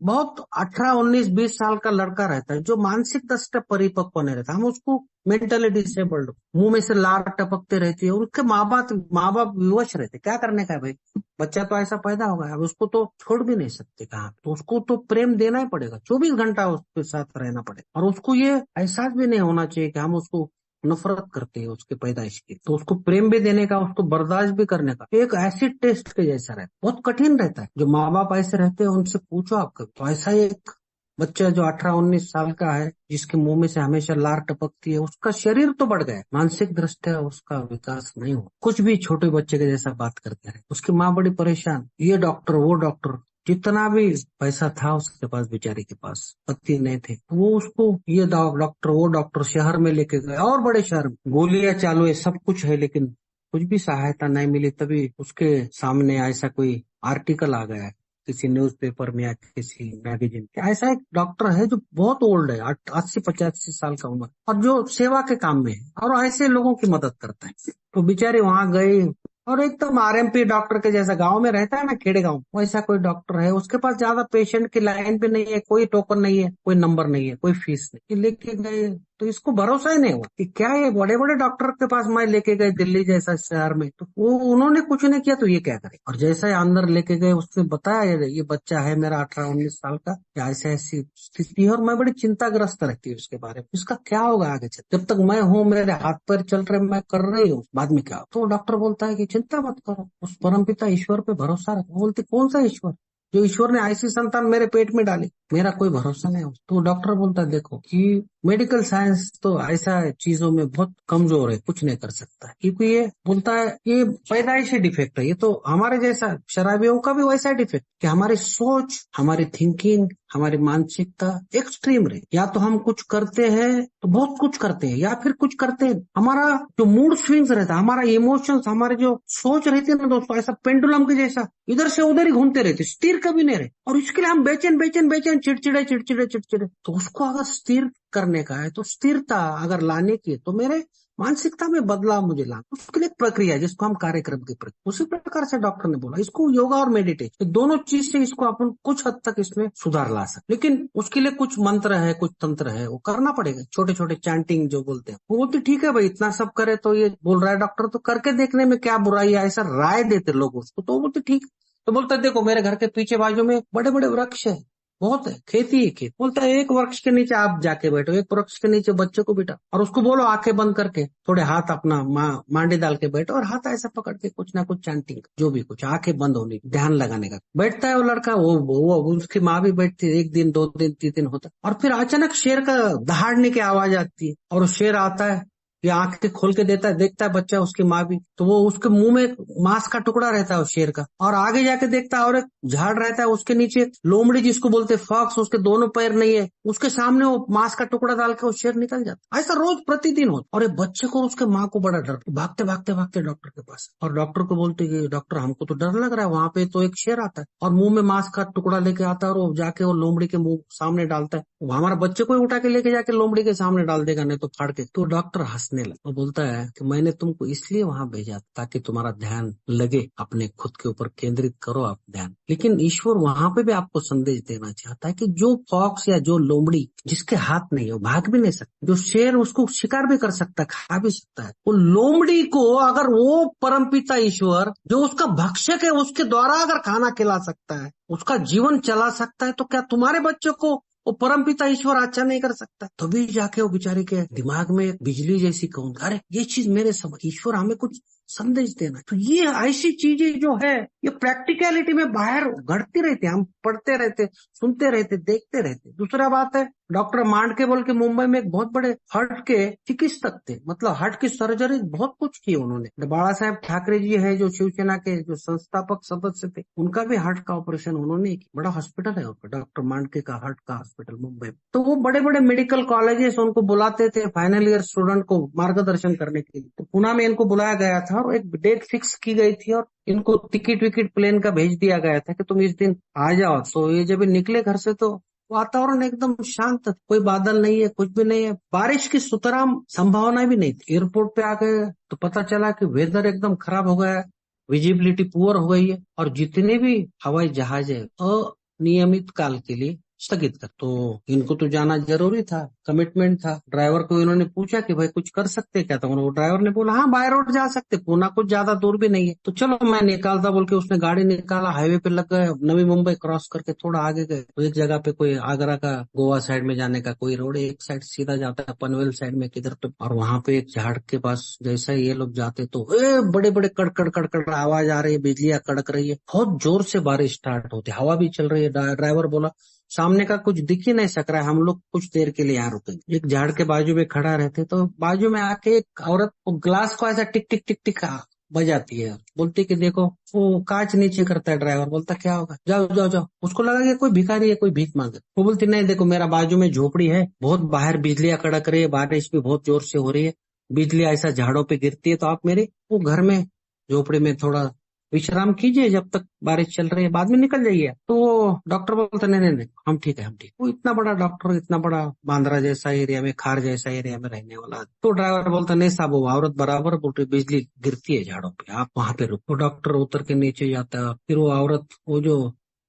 बहुत 18, 19, 20 साल का लड़का रहता है जो मानसिक दृष्टि परिपक्व नहीं रहता, हम उसको मेंटली डिसेबल्ड, मुंह में से लार टपकते रहती है, उनके माँ बाप विवश रहते, क्या करने का है भाई, बच्चा तो ऐसा पैदा होगा, अब उसको तो छोड़ भी नहीं सकते कहाँ, तो उसको तो प्रेम देना ही पड़ेगा, 24 घंटा उसके साथ रहना पड़ेगा। और उसको ये एहसास भी नहीं होना चाहिए कि हम उसको नफरत करते हैं उसके पैदाइश की, तो उसको प्रेम भी देने का, उसको बर्दाश्त भी करने का एक एसिड टेस्ट के जैसा रहता है, बहुत कठिन रहता है। जो माँ बाप ऐसे रहते हैं उनसे पूछो आप कभी, तो ऐसा एक बच्चा जो 18, 19 साल का है, जिसके मुंह में से हमेशा लार टपकती है, उसका शरीर तो बढ़ गया, मानसिक दृष्टया उसका विकास नहीं हो, कुछ भी छोटे बच्चे के जैसा बात करते रहे। उसकी माँ बड़ी परेशान, ये डॉक्टर वो डॉक्टर, जितना भी पैसा था उसके पास, बेचारी के पास पति नहीं थे, वो उसको ये डॉक्टर वो डॉक्टर शहर में लेके गए, और बड़े शहर में गोलियां चालू है, सब कुछ है, लेकिन कुछ भी सहायता नहीं मिली। तभी उसके सामने ऐसा कोई आर्टिकल आ गया है किसी न्यूज़पेपर में या किसी मैगजीन में, ऐसा एक डॉक्टर है जो बहुत ओल्ड है, 80-85 साल का उम्र, और जो सेवा के काम में है और ऐसे लोगों की मदद करता है। तो बेचारे वहां गए, और एकदम आरएमपी डॉक्टर के जैसा, गांव में रहता है ना, खेड़े गांव, वैसा कोई डॉक्टर है, उसके पास ज्यादा पेशेंट की लाइन भी नहीं है, कोई टोकन नहीं है, कोई नंबर नहीं है, कोई फीस नहीं, लेके गए। तो इसको भरोसा ही नहीं हुआ कि क्या ये बड़े बड़े डॉक्टर के पास मैं लेके गए दिल्ली जैसा शहर में, तो वो उन्होंने कुछ नहीं किया, तो ये क्या करे। और जैसा ही अंदर लेके गए, उसने बताया ये बच्चा है मेरा 18-19 साल का, ऐसे ऐसी स्थिति है, और मैं बड़ी चिंताग्रस्त रहती हूँ उसके बारे में, उसका क्या होगा आगे चल, जब तक मैं हूँ, मेरे हाथ पैर चल रहे, मैं कर रही हूँ, बाद में क्या। तो डॉक्टर बोलता है कि चिंता मत करो, उस परमपिता ईश्वर पे भरोसा रखो। बोलते कौन सा ईश्वर, जो ईश्वर ने ऐसी संतान मेरे पेट में डाली, मेरा कोई भरोसा नहीं हो। तो डॉक्टर बोलता है देखो कि मेडिकल साइंस तो ऐसा चीजों में बहुत कमजोर है, कुछ नहीं कर सकता, क्योंकि ये बोलता है ये पैदाइशी डिफेक्ट है, ये तो हमारे जैसा शराबियों का भी वैसा डिफेक्ट कि हमारी सोच, हमारी थिंकिंग, हमारी मानसिकता एक्सट्रीम रही। या तो हम कुछ करते हैं तो बहुत कुछ करते हैं, या फिर कुछ करते हैं, हमारा जो मूड स्विंग्स रहता है, हमारा इमोशंस, हमारे जो सोच रहती है ना दोस्तों, ऐसा पेंडुलम के जैसा इधर से उधर ही घूमते रहते, स्थिर कभी नहीं रहे। और इसके लिए हम बेचैन बेचैन बेचैन, चिड़चिड़े चिड़चिड़े चिड़चिड़े। तो उसको अगर स्थिर करने का है, तो स्थिरता अगर लाने की है, तो मेरे मानसिकता में बदलाव मुझे लाना, उसके लिए प्रक्रिया है जिसको हम कार्यक्रम की प्रक्रिया, उसी प्रकार से डॉक्टर ने बोला इसको योगा और मेडिटेशन, दोनों चीज से इसको अपन कुछ हद तक इसमें सुधार ला सकते। लेकिन उसके लिए कुछ मंत्र है, कुछ तंत्र है, वो करना पड़ेगा, छोटे छोटे चैंटिंग जो बोलते हैं। वो बोलते ठीक है भाई, इतना सब करे तो ये बोल रहा है डॉक्टर, तो करके देखने में क्या बुराई है, ऐसा राय देते लोग उसको। तो बोलते ठीक। तो बोलता है देखो मेरे घर के पीछे बाजू में बड़े बड़े वृक्ष है, बहुत है, खेती है खेत। बोलता है एक वृक्ष के नीचे आप जाके बैठो, एक वृक्ष के नीचे बच्चे को बिठा, और उसको बोलो आंखें बंद करके थोड़े हाथ अपना मांडी डाल के बैठो, और हाथ ऐसा पकड़ के कुछ ना कुछ चैंटिंग, जो भी कुछ, आंखें बंद होने, ध्यान लगाने का। बैठता है वो लड़का, वो उसकी माँ भी बैठती है, 1 दिन 2 दिन 3 दिन होता है, और फिर अचानक शेर का दहाड़ने की आवाज आती है, और वो शेर आता है, ये आंखें खोल के देता है, देखता है बच्चा, उसकी माँ भी, तो वो उसके मुंह में मांस का टुकड़ा रहता है उस शेर का, और आगे जाके देखता है और एक झाड़ रहता है, उसके नीचे लोमड़ी जिसको बोलते फॉक्स, उसके दोनों पैर नहीं है, उसके सामने वो मांस का टुकड़ा डाल के वो शेर निकल जाता। ऐसा रोज प्रतिदिन होता। और ये बच्चे को, उसके माँ को बड़ा डर, भागते भागते भागते डॉक्टर के पास, और डॉक्टर को बोलते कि डॉक्टर हमको तो डर लग रहा है, वहां पे तो एक शेर आता है और मुंह में मांस का टुकड़ा लेके आता है, और वो जाके वो लोमड़ी के मुंह सामने डालता है, वो हमारा बच्चे को ही उठा के लेके जाके लोमड़ी के सामने डाल देगा, नहीं तो फाड़ के। तो डॉक्टर हंसने लगा, वो बोलता है कि मैंने तुमको इसलिए वहां भेजा ताकि तुम्हारा ध्यान लगे, अपने खुद के ऊपर केंद्रित करो आप ध्यान। लेकिन ईश्वर वहां पे भी आपको संदेश देना चाहता है कि जो फॉक्स या जो लोमड़ी जिसके हाथ नहीं है, वो भाग भी नहीं सकता, जो शेर उसको शिकार भी कर सकता है, खा भी सकता है, वो लोमड़ी को अगर वो परमपिता ईश्वर जो उसका भक्षक है, उसके द्वारा अगर खाना खिला सकता है, उसका जीवन चला सकता है, तो क्या तुम्हारे बच्चों को वो परमपिता ईश्वर अच्छा नहीं कर सकता? तभी जाके वो बेचारे के दिमाग में बिजली जैसी कहूँ, अरे ये चीज मेरे समझ, ईश्वर हमें कुछ संदेश देना। तो ये ऐसी चीजें जो है ये प्रैक्टिकलिटी में बाहर घटती रहती है, हम पढ़ते रहते, सुनते रहते, देखते रहते। दूसरा बात है, डॉक्टर मांडके बोल के मुंबई में एक बहुत बड़े हार्ट के चिकित्सक थे, मतलब हार्ट की सर्जरी बहुत कुछ की उन्होंने। बाला साहेब ठाकरे जी है जो शिवसेना के जो संस्थापक सदस्य थे, उनका भी हार्ट का ऑपरेशन उन्होंने किया। बड़ा हॉस्पिटल है उनका, डॉक्टर मांडके का हार्ट का हॉस्पिटल मुंबई में। तो वो बड़े बड़े मेडिकल कॉलेजेस उनको बुलाते थे फाइनल ईयर स्टूडेंट को मार्गदर्शन करने के लिए। तो पुणे में इनको बुलाया गया था और एक डेट फिक्स की गई थी और इनको टिकट विकेट प्लेन का भेज दिया गया था कि तुम इस दिन आ जाओ। तो ये जब निकले घर से तो वातावरण एकदम शांत, कोई बादल नहीं है, कुछ भी नहीं है, बारिश की सुतराम संभावना भी नहीं थी। एयरपोर्ट पे आ गए तो पता चला कि वेदर एकदम खराब हो गया है, विजिबिलिटी पुअर हो गई है और जितने भी हवाई जहाज है अनियमित काल के लिए स्थगित कर। तो इनको तो जाना जरूरी था, कमिटमेंट था। ड्राइवर को इन्होंने पूछा कि भाई कुछ कर सकते क्या? तो वो ड्राइवर ने बोला हाँ बाय रोड जा सकते, पूना कुछ ज्यादा दूर भी नहीं है। तो चलो मैं निकालता बोल के उसने गाड़ी निकाला, हाईवे पे लग गए, नवी मुंबई क्रॉस करके थोड़ा आगे गए तो एक जगह पे कोई आगरा का गोवा साइड में जाने का कोई रोड, एक साइड सीधा जाता है पनवेल साइड में किधर तो, और वहां पे एक झाड़ के पास जैसा ये लोग जाते तो बड़े बड़े कड़कड़ कड़कड़ आवाज आ रही है, बिजलियां कड़क रही है, बहुत जोर से बारिश स्टार्ट होती, हवा भी चल रही है। ड्राइवर बोला सामने का कुछ दिख ही नहीं सक रहा है, हम लोग कुछ देर के लिए यहाँ रुकेंगे। एक झाड़ के बाजू में खड़ा रहते तो बाजू में आके एक औरत वो ग्लास को ऐसा टिक टिक टिक टिक बजाती है, बोलती कि देखो, वो कांच नीचे करता है। ड्राइवर बोलता क्या होगा, जाओ जाओ जाओ। उसको लगा कि कोई भिखारी है, कोई भीख मांगे। वो बोलती नहीं देखो मेरा बाजू में झोपड़ी है, बहुत बाहर बिजलियां कड़क रही है, बारिश भी बहुत जोर से हो रही है, बिजली ऐसा झाड़ों पे गिरती है, तो आप मेरे वो घर में झोपड़ी में थोड़ा विश्राम कीजिए जब तक बारिश चल रही है, बाद में निकल जाइए। तो वो डॉक्टर बोलते नहीं नहीं नहीं हम ठीक है, हम ठीक। वो इतना बड़ा डॉक्टर, इतना बड़ा बांद्रा जैसा एरिया में, खार जैसा एरिया में रहने वाला। तो ड्राइवर बोलता नहीं साहब, वो औरत बराबर बोल रही बिजली गिरती है झाड़ों पे, आप वहां पे रुको। डॉक्टर उतर के नीचे जाता है, फिर वो औरत वो जो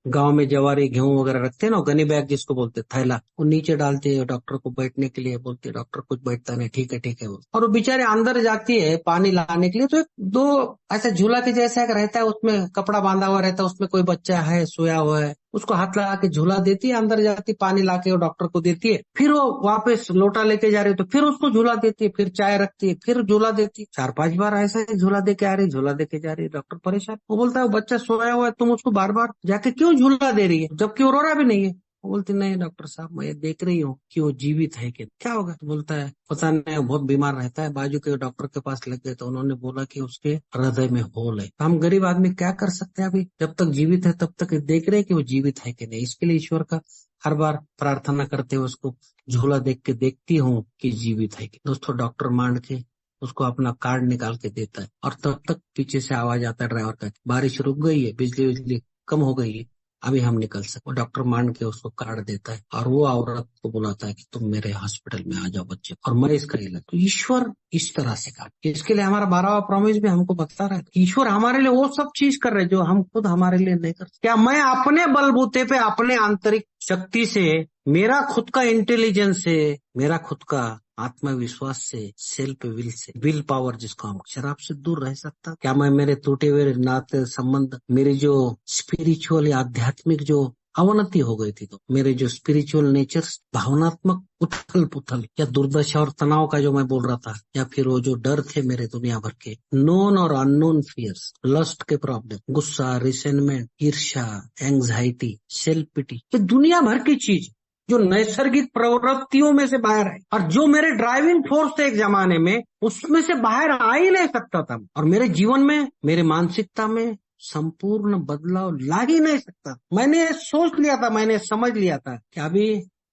गांव में जवारी गेहूं वगैरह रखते हैं ना, गनी बैग जिसको बोलते थैला, वो नीचे डालती है डॉक्टर को बैठने के लिए, बोलती है डॉक्टर कुछ बैठता नहीं, ठीक है ठीक है। और वो बेचारे अंदर जाती है पानी लाने के लिए, तो एक दो ऐसा झूला के जैसा एक रहता है, उसमें कपड़ा बांधा हुआ रहता है, उसमें कोई बच्चा है सोया हुआ है, उसको हाथ लगा के झूला देती है, अंदर जाती पानी लाके वो डॉक्टर को देती है, फिर वो वापस लोटा लेके जा रही है तो फिर उसको झूला देती है, फिर चाय रखती है, फिर झूला देती है। 4-5 बार ऐसा ही झूला दे के आ रही, झूला दे के जा रही है। डॉक्टर परेशान, वो बोलता है वो बच्चा सोया हुआ है, तुम उसको बार बार जाके क्यों झूला दे रही है जबकि वो रो रहा भी नहीं है? वो बोलती नहीं डॉक्टर साहब मैं ये देख रही हूँ कि वो जीवित है कि क्या होगा। तो बोलता है पता नहीं, वो बहुत बीमार रहता है। बाजू के डॉक्टर के पास लग गए तो उन्होंने बोला कि उसके हृदय में होल है। तो हम गरीब आदमी क्या कर सकते हैं, अभी जब तक जीवित है तब तक देख रहे हैं कि वो जीवित है कि नहीं। इसके लिए ईश्वर का हर बार प्रार्थना करते हुए उसको झूला देख के देखती हूँ कि जीवित है कि। दोस्तों डॉक्टर मांड के उसको अपना कार्ड निकाल के देता है और तब तक पीछे से आवाज आता है ड्राइवर का, बारिश रुक गई है, बिजली बिजली कम हो गई है, अभी हम निकल सकते। डॉक्टर मान के उसको कार्ड देता है और वो औरत को बुलाता है कि तुम मेरे हॉस्पिटल में आ जाओ बच्चे, और मैं इसका इलाज। तो ईश्वर इस तरह से काम, इसके लिए हमारा 12वां प्रॉमिस भी हमको बता रहा है कि ईश्वर हमारे लिए वो सब चीज कर रहे जो हम खुद हमारे लिए नहीं कर सकते। क्या मैं अपने बलबूते पे, अपने आंतरिक शक्ति से, मेरा खुद का इंटेलिजेंस से, मेरा खुद का आत्मविश्वास से, self will say, will power जिसको हम, शराब से दूर रह सकता? क्या मैं मेरे टूटे हुए नाते संबंध, मेरी जो स्पिरिचुअल या आध्यात्मिक जो अवनति हो गई थी, तो मेरे जो स्पिरिचुअल नेचर, भावनात्मक उथल पुथल या दुर्दशा और तनाव का जो मैं बोल रहा था, या फिर वो जो डर थे मेरे दुनिया भर के, नोन और अननोन फियर्स, लस्ट के प्रॉब्लम, गुस्सा, रिसेंटमेंट, ईर्ष्या, एंग्जाइटी, सेल्फ पिटी, ये दुनिया भर की चीज जो नैसर्गिक प्रवृत्तियों में से बाहर है और जो मेरे ड्राइविंग फोर्स थे एक जमाने में, उसमें से बाहर आ ही नहीं सकता था, और मेरे जीवन में, मेरे मानसिकता में संपूर्ण बदलाव ला ही नहीं सकता। मैंने सोच लिया था, मैंने समझ लिया था कि अभी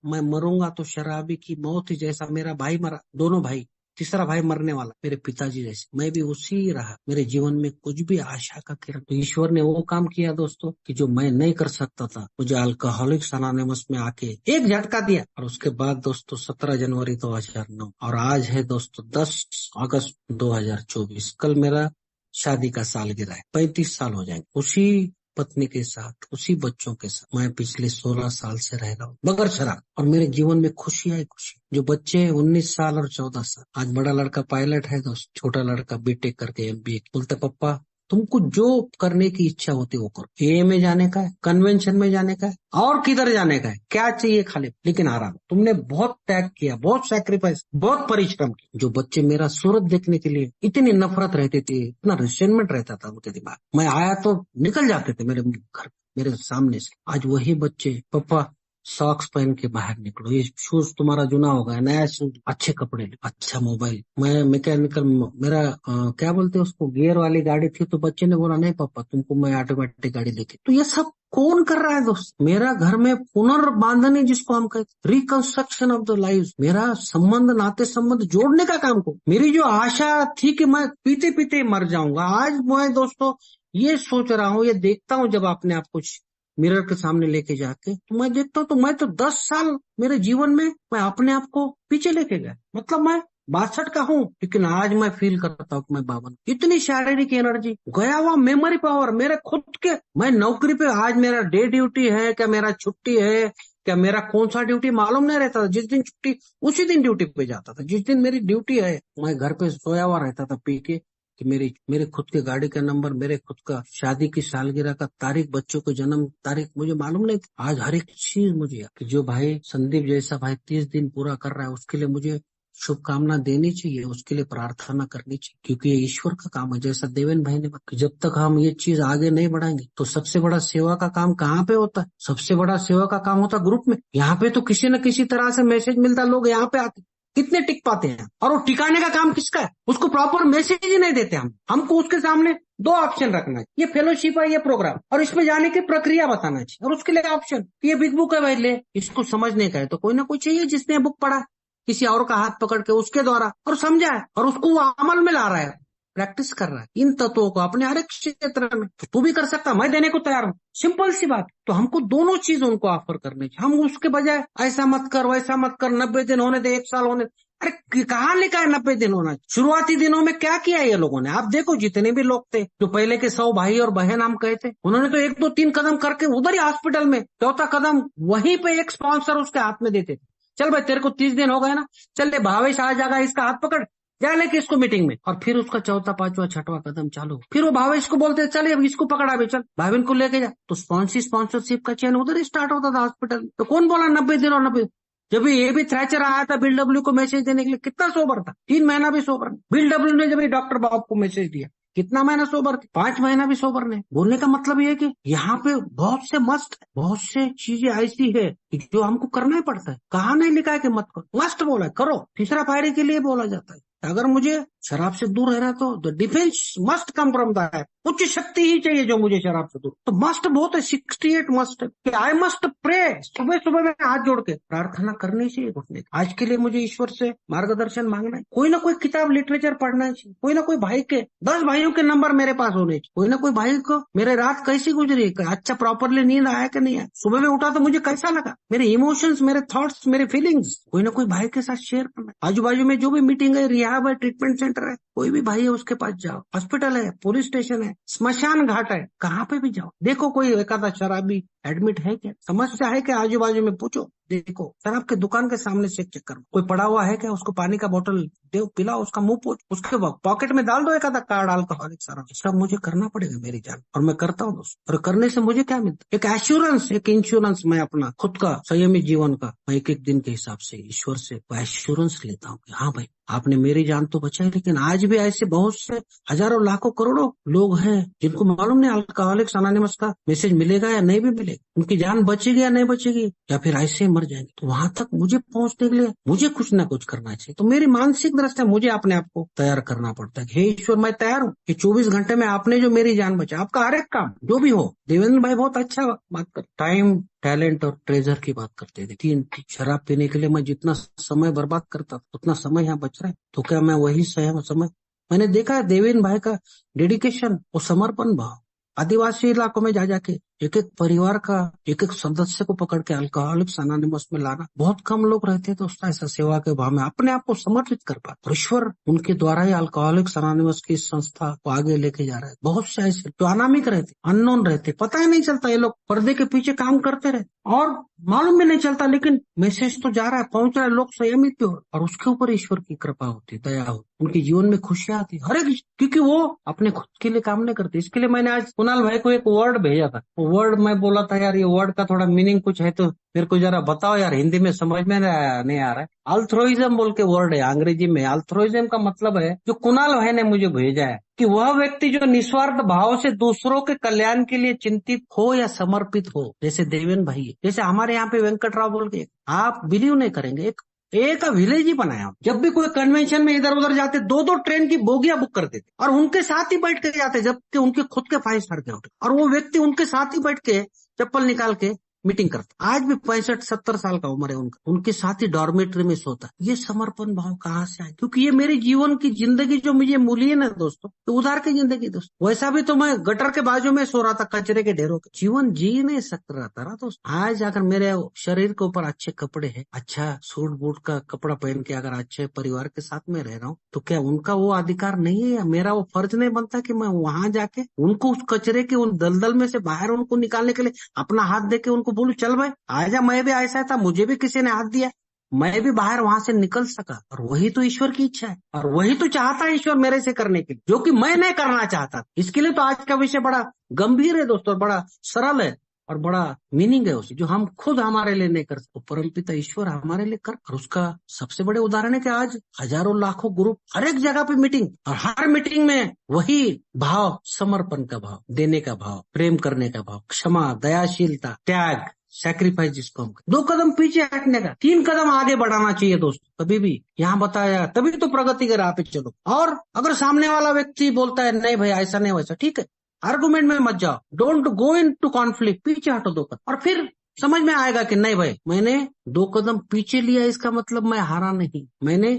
मैं मरूंगा तो शराबी की मौत ही, जैसा मेरा भाई मरा, दोनों भाई, तीसरा भाई मरने वाला मेरे पिताजी जैसे, मैं भी उसी रहा। मेरे जीवन में कुछ भी आशा का किरण, तो ईश्वर ने वो काम किया दोस्तों कि जो मैं नहीं कर सकता था, मुझे अल्कोहलिक्स अनोनिमस में आके एक झटका दिया, और उसके बाद दोस्तों 17 जनवरी 2009 और आज है दोस्तों 10 अगस्त 2024, कल मेरा शादी का सालगिरह है, 35 साल हो जाएंगे। उसी पत्नी के साथ, उसी बच्चों के साथ मैं पिछले 16 साल से रह रहा हूँ बगैर शराब, और मेरे जीवन में खुशी है खुशी। जो बच्चे 19 साल और 14 साल, आज बड़ा लड़का पायलट है दोस्त, छोटा लड़का बीटेक करके MBA, बोलते पापा तुमको जो करने की इच्छा होती है वो करो। ए में जाने का है, कन्वेंशन में जाने का है, और किधर जाने का है, क्या चाहिए खाली, लेकिन आराम। तुमने बहुत त्याग किया, बहुत सैक्रिफाइस, बहुत परिश्रम किया। जो बच्चे मेरा सूरत देखने के लिए इतनी नफरत रहती थी, इतना रिसेंटमेंट रहता था उनके दिमाग, मैं आया तो निकल जाते थे मेरे घर, मेरे सामने से। आज वही बच्चे, पापा सॉक्स पहन के बाहर निकलो, ये शूज तुम्हारा जुना हो गया, नया शूज, अच्छे कपड़े लो, अच्छा मोबाइल। मैं मैकेनिकल, मेरा क्या बोलते हैं उसको, गियर वाली गाड़ी थी, तो बच्चे ने बोला नहीं पापा तुमको मैं ऑटोमेटिक गाड़ी लेके। तो ये सब कौन कर रहा है दोस्त? मेरा घर में पुनर्बांधनी जिसको हम कहते, रिकंस्ट्रक्शन ऑफ द लाइफ, मेरा संबंध, नाते संबंध जोड़ने का काम को। मेरी जो आशा थी कि मैं पीते पीते मर जाऊंगा, आज मैं दोस्तों ये सोच रहा हूँ, ये देखता हूँ जब अपने आप कुछ मिरर के सामने लेके जाके, तो मैं देखता हूँ तो मैं तो 10 साल मेरे जीवन में मैं अपने आप को पीछे लेके गया। मतलब मैं 62 का हूँ, लेकिन आज मैं फील करता हूँ कि मैं 52। इतनी शारीरिक एनर्जी गया हुआ, मेमोरी पावर मेरे खुद के। मैं नौकरी पे, आज मेरा डे ड्यूटी है क्या, मेरा छुट्टी है क्या, मेरा कौन सा ड्यूटी मालूम नहीं रहता था। जिस दिन छुट्टी उसी दिन ड्यूटी पे जाता था, जिस दिन मेरी ड्यूटी है मैं घर पे सोया हुआ रहता था पी के, कि मेरे खुद के गाड़ी का नंबर, मेरे खुद का शादी की सालगिरह का तारीख, बच्चों को जन्म तारीख मुझे मालूम नहीं थी। आज हर एक चीज मुझे, कि जो भाई संदीप जैसा भाई 30 दिन पूरा कर रहा है, उसके लिए मुझे शुभकामना देनी चाहिए, उसके लिए प्रार्थना करनी चाहिए, क्योंकि ये ईश्वर का काम है। जैसा देवेन भाई ने कहा, जब तक हम ये चीज आगे नहीं बढ़ाएंगे तो सबसे बड़ा सेवा का काम कहाँ पे होता है? सबसे बड़ा सेवा का काम होता है ग्रुप में। यहाँ पे तो किसी न किसी तरह से मैसेज मिलता, लोग यहाँ पे आते, कितने टिक पाते हैं? और वो टिकाने का काम किसका है? उसको प्रॉपर मैसेज ही नहीं देते हम। हमको उसके सामने 2 ऑप्शन रखना है, ये फेलोशिप है, ये प्रोग्राम, और इसमें जाने की प्रक्रिया बताना चाहिए, और उसके लिए ऑप्शन, ये बिग बुक है भाई, ले इसको समझने का है तो कोई ना कोई चाहिए जिसने बुक पढ़ा, किसी और का हाथ पकड़ के उसके द्वारा और समझा है, और उसको वो अमल में ला रहा है, प्रैक्टिस कर रहा है इन तत्वों को अपने हर एक क्षेत्र में। तो तू भी कर सकता, मैं देने को तैयार हूँ, सिंपल सी बात। तो हमको दोनों चीज उनको ऑफर करनी चाहिए। हम उसके बजाय ऐसा मत कर, वैसा मत कर, 90 दिन होने दे, 1 साल होने दे। अरे कहाँ लिखा है 90 दिन होना? शुरुआती दिनों में क्या किया ये लोगों ने? आप देखो, जितने भी लोग थे, जो पहले के 100 भाई और बहन हम कहते, उन्होंने तो 1 2 3 कदम करके उधर ही हॉस्पिटल में, चौथा कदम वहीं पे एक स्पॉन्सर उसके हाथ में देते थे। चल भाई तेरे को 30 दिन हो गए ना, चल ले भावेश आ जाएगा, इसका हाथ पकड़, जा लेके इसको मीटिंग में। और फिर उसका चौथा पांचवा छठवां कदम चालू, फिर वो भावेश को बोलते चल अब इसको पकड़ा भी, चल भावेन को लेके जा। तो स्पॉन्सरशिप का चैन उधर ही स्टार्ट होता था हॉस्पिटल में। तो कौन बोला 90 दिन और 90? जब भी ये भी थ्रैचर आया था बिल डब्ल्यू को मैसेज देने के लिए, कितना सोबर था? 3 महीना भी सोबर नहीं। बिल डब्ल्यू ने जब डॉक्टर बाब को मैसेज दिया, कितना महीना सोबर थे? 5 महीना भी सोबर नहीं। बोलने का मतलब ये है कि यहाँ पे बहुत से मस्ट, बहुत से चीजें ऐसी है कि जो हमको करना ही पड़ता है। कहाँ नहीं लिखा है कि मत करो, मस्ट बोला है करो। तीसरा पायरी के लिए बोला जाता है, अगर मुझे शराब से दूर रहना तो the defence must come from the, उच्च शक्ति ही चाहिए जो मुझे शराब से दूर। तो मस्ट बहुत है, 68 मस्ट है कि आई मस्ट प्रे। सुबह सुबह में हाथ जोड़ के प्रार्थना करनी चाहिए घुटने। आज के लिए मुझे ईश्वर से मार्गदर्शन मांगना है, कोई ना कोई किताब लिटरेचर पढ़ना चाहिए, कोई ना कोई भाई के 10 भाइयों के नंबर मेरे पास होने चाहिए, कोई ना कोई भाई को मेरे रात कैसी गुजरी, अच्छा प्रॉपरली नींद आया कि नहीं आया, सुबह में उठा तो मुझे कैसा लगा, मेरे इमोशंस, मेरे थॉट्स, मेरे फीलिंग्स, कोई ना कोई भाई के साथ शेयर करना। आजू बाजू में जो भी मीटिंग है, रिहाब है, ट्रीटमेंट सेंटर है, कोई भी भाई है उसके पास जाओ, हॉस्पिटल है, पुलिस स्टेशन है, स्मशान घाट है, कहाँ पे भी जाओ, देखो कोई एकाधा शराबी एडमिट है क्या, समस्या है क्या, आजू बाजू में पूछो। देखो शराब के दुकान के सामने से चेक करो, कोई पड़ा हुआ है क्या, उसको पानी का बोतल दो, पिलाओ, उसका मुंह पोछ, उसके पॉकेट में डाल दो एक आधा कार्ड अल्कोहलिक सारा। सब मुझे करना पड़ेगा मेरी जान, और मैं करता हूँ दोस्त। और करने से मुझे क्या मिलता है? एक एश्योरेंस, एक इंश्योरेंस। मैं अपना खुद का संयमी जीवन का, मैं एक एक दिन के हिसाब से ईश्वर से एश्योरेंस लेता हूँ कि हाँ भाई आपने मेरी जान तो बचाई, लेकिन आज भी ऐसे बहुत से हजारों लाखों करोड़ों लोग हैं जिनको मालूम नहीं अल्कोहलिक्स अनोनिमस का मैसेज मिलेगा या नहीं भी मिलेगा, उनकी जान बचेगी या नहीं बचेगी, या फिर ऐसे मर जाएंगे। तो वहां तक मुझे पहुंचने के लिए मुझे कुछ ना कुछ करना चाहिए। तो मेरी मानसिक दृष्टि मुझे अपने आप को तैयार करना पड़ता है। हे ईश्वर, मैं तैयार हूँ कि 24 घंटे में आपने जो मेरी जान बचा, आपका हर एक काम जो भी हो। देवेंद्र भाई बहुत अच्छा बात कर, टाइम, टैलेंट और ट्रेजर की बात करते थे। 3 शराब पीने के लिए मैं जितना समय बर्बाद करता उतना समय यहाँ बच रहा है, तो क्या मैं वही समय, मैंने देखा है देवेंद्र भाई का डेडिकेशन और समर्पण भाव, आदिवासी इलाकों में जा जाके एक एक परिवार का एक एक सदस्य को पकड़ के अल्कोहलिक्स अनोनिमस में लाना, बहुत कम लोग रहते हैं दोस्तों ऐसा सेवा के भाव में अपने आप को समर्पित कर पाते। और ईश्वर उनके द्वारा ही अल्कोहलिक्स अनोनिमस की संस्था को आगे लेके जा रहे हैं। बहुत से ऐसे जो अनामिक रहते, अननोन रहते, पता ही नहीं चलता, ये लोग पर्दे के पीछे काम करते रहते और मालूम भी नहीं चलता, लेकिन मैसेज तो जा रहा है, पहुंच रहा है, लोग संयमित भी हो रहे, और उसके ऊपर ईश्वर की कृपा होती, दया होती, उनके जीवन में खुशियां आती हर एक, क्योंकि वो अपने खुद के लिए काम नहीं करते। इसके लिए मैंने आज कुणाल भाई को एक वर्ड भेजा था। वो वर्ड मैं बोला था यार, ये वर्ड का थोड़ा मीनिंग कुछ है तो मेरे को जरा बताओ यार, हिंदी में समझ में नहीं आ रहा है। अल्थ्रोइज्म बोल के वर्ड है अंग्रेजी में। अल्थ्रोइज्म का मतलब है, जो कुणाल भाई ने मुझे भेजा है, कि वह व्यक्ति जो निस्वार्थ भाव से दूसरों के कल्याण के लिए चिंतित हो या समर्पित हो, जैसे देवेन भाई है, जैसे हमारे यहाँ पे वेंकटराव बोल के, आप बिलीव नहीं करेंगे, एक विलेज ही बनाया। जब भी कोई कन्वेंशन में इधर उधर जाते, दो दो ट्रेन की बोगियां बुक करते थे और उनके साथ ही बैठ के जाते, जबकि उनके खुद के 5 स्टार के होटल, और वो व्यक्ति उनके साथ ही बैठ के चप्पल निकाल के मीटिंग करता। आज भी 65-70 साल का उम्र है उनका, उनके साथ ही डॉर्मेट्री में सोता। ये समर्पण भाव कहाँ से आए? क्योंकि ये मेरे जीवन की जिंदगी जो मुझे मूल्य है ना दोस्तों, तो उधार की जिंदगी दोस्तों। वैसा भी तो मैं गटर के बाजू में सो रहा था, कचरे के ढेरों के, जीवन जी नहीं सकता रहता ना दोस्त। आज अगर मेरे शरीर के ऊपर अच्छे कपड़े हैं, अच्छा सूट बूट का कपड़ा पहन के अगर अच्छे परिवार के साथ में रह रहा हूँ, तो क्या उनका वो अधिकार नहीं है, या मेरा वो फर्ज नहीं बनता कि मैं वहां जाके उनको उस कचरे के उन दलदल में से बाहर उनको निकालने के लिए अपना हाथ दे के उनको बोलूं, चल भाई आजा, मैं भी ऐसा था, मुझे भी किसी ने हाथ दिया, मैं भी बाहर वहां से निकल सका। और वही तो ईश्वर की इच्छा है, और वही तो चाहता है ईश्वर मेरे से करने के लिए, जो कि मैं नहीं करना चाहता। इसके लिए तो आज का विषय बड़ा गंभीर है दोस्तों, बड़ा सरल है और बड़ा मीनिंग है उसे, जो हम खुद हमारे लिए नहीं कर सकते, परमपिता ईश्वर हमारे लिए कर। और उसका सबसे बड़े उदाहरण है कि आज हजारों लाखों ग्रुप हर एक जगह पे मीटिंग, और हर मीटिंग में वही भाव, समर्पण का भाव, देने का भाव, प्रेम करने का भाव, क्षमा, दयाशीलता, त्याग, सैक्रिफाइस, जिसको हम 2 कदम पीछे हटने का, 3 कदम आगे बढ़ाना चाहिए दोस्तों। कभी भी यहाँ बताया, तभी तो प्रगति के राह पे चलो। और अगर सामने वाला व्यक्ति बोलता है नहीं भाई ऐसा नहीं वैसा, ठीक है, आर्गुमेंट में मत जाओ, don't go into conflict, पीछे हटो 2 कदम, और फिर समझ में आएगा कि नहीं भाई मैंने 2 कदम पीछे लिया, इसका मतलब मैं हारा नहीं। मैंने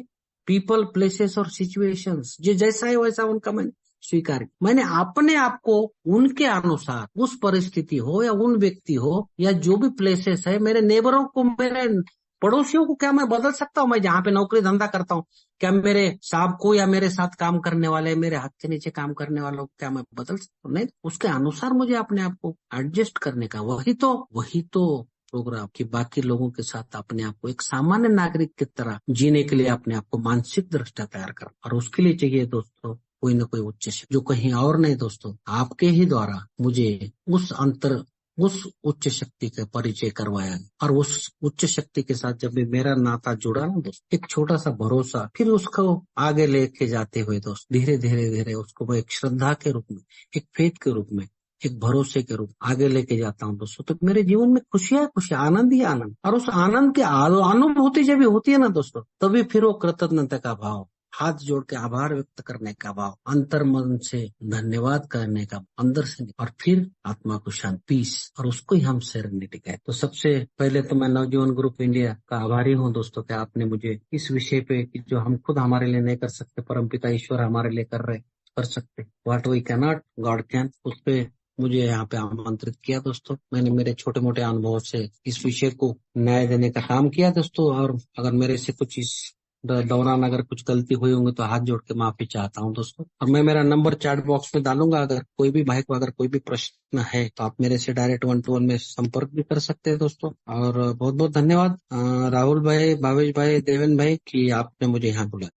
पीपल, प्लेसेस और सिचुएशंस जो जैसा है वैसा उनका मैंने स्वीकार किया। मैंने अपने आप को उनके अनुसार, उस परिस्थिति हो या उन व्यक्ति हो या जो भी प्लेसेस है, मेरे नेबरों को, मेरे पड़ोसियों को क्या मैं बदल सकता हूँ? मैं जहाँ पे नौकरी धंधा करता हूँ, क्या मेरे साहब को या मेरे साथ काम करने वाले, मेरे हाथ के नीचे काम करने वालों को क्या मैं बदल सकता हूँ? नहीं, उसके अनुसार मुझे अपने आप को एडजस्ट करने का, वही तो प्रोग्राम, कि बाकी लोगों के साथ अपने आप को एक सामान्य नागरिक की तरह जीने के लिए अपने आप को मानसिक दृष्टि तैयार कर, और उसके लिए चाहिए दोस्तों कोई ना कोई उच्च शक्ति, जो कहीं और नहीं दोस्तों, आपके ही द्वारा मुझे उस उच्च शक्ति का परिचय करवाया है। और उस उच्च शक्ति के साथ जब भी मेरा नाता जुड़ा ना दोस्त, एक छोटा सा भरोसा, फिर उसको आगे लेके जाते हुए दोस्त, धीरे धीरे धीरे उसको मैं एक श्रद्धा के रूप में, एक फेथ के रूप में, एक भरोसे के रूप आगे लेके जाता हूँ दोस्तों, तो मेरे जीवन में खुशियां, आनंद ही आनंद। और उस आनंद की अनुभूति जब भी होती है ना दोस्तों, तभी फिर वो कृतज्ञता का भाव, हाथ जोड़ के आभार व्यक्त करने का भाव, अंतर मन से धन्यवाद करने का अंदर से, और फिर आत्मा को शांति, पीस, और उसको ही हम सेरेनिटी कहते हैं। तो सबसे पहले तो मैं नवजीवन ग्रुप इंडिया का आभारी हूँ दोस्तों, कि आपने मुझे इस विषय पे, कि जो हम खुद हमारे लिए नहीं कर सकते, परमपिता ईश्वर हमारे लिए कर सकते, what we can not God can, उस पे मुझे यहाँ पे आमंत्रित किया दोस्तों। मैंने मेरे छोटे मोटे अनुभव से इस विषय को न्याय देने का काम किया दोस्तों, और अगर मेरे से कुछ इस दौरान अगर कुछ गलती हुई होंगी तो हाथ जोड़ के माफी चाहता हूं दोस्तों। और मैं मेरा नंबर चैट बॉक्स में डालूंगा, अगर कोई भी भाई को अगर कोई भी प्रश्न है तो आप मेरे से डायरेक्ट 1-to-1 में संपर्क भी कर सकते हैं दोस्तों। और बहुत बहुत धन्यवाद राहुल भाई, भावेश भाई, देवेन भाई, कि आपने मुझे यहाँ बुलाया।